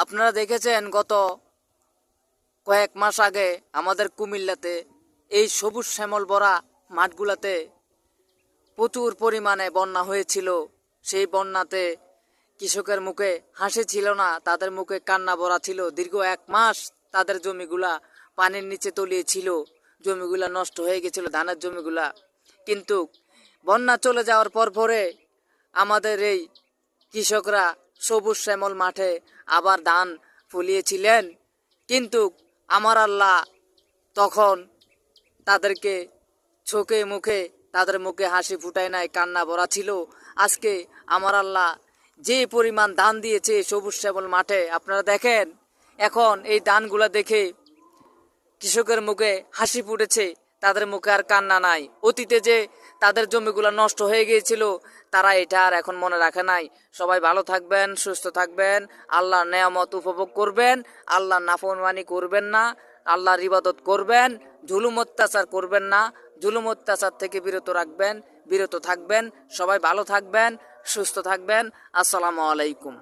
আপনারা দেখেছেন গত কয়েক মাস আগে আমাদের কুমিল্লাতে এই সবুজ শ্যামল ভরা মাঠগুলাতে প্রচুর পরিমাণে বন্যা হয়েছিল। সেই বন্যাতে কৃষকের মুখে হাসি ছিল না, তাদের মুখে কান্না ভরা ছিল। দীর্ঘ 1 মাস তাদের জমিগুলা পানির নিচে তলিয়ে ছিল, জমিগুলা নষ্ট হয়ে গেছিল, ধানের জমিগুলা। কিন্তু বন্যা চলে যাওয়ার পরে আমাদের এই কৃষকরা সবুজ শ্যামল মাঠে আবার ধান ফলিয়েছিলেন। কিন্তু আমার আল্লাহ তখন তাদেরকে চোখে মুখে তাদের মুখে হাসি ফুটায় নাই, কান্না ভরা ছিল। আজকে আমার আল্লাহ যে পরিমাণ ধান দিয়েছে সবুজ শ্যামল মাঠে, আপনারা দেখেন এখন এই ধানগুলা দেখে কৃষকের মুখে হাসি ফুটেছে, তাদের মুখে আর কান্না নাই। অতীতে যে তাদের জমিগুলো নষ্ট হয়ে গিয়েছিল তারা এটা আর এখন মনে রাখে নাই। সবাই ভালো থাকবেন, সুস্থ থাকবেন, আল্লাহর নেয়ামত উপভোগ করবেন, আল্লাহর নাফরমানি করবেন না, আল্লাহর ইবাদত করবেন, জুলুম অত্যাচার করবেন না, জুলুম অত্যাচার থেকে বিরত থাকবেন। সবাই ভালো থাকবেন, সুস্থ থাকবেন। আসসালামু আলাইকুম।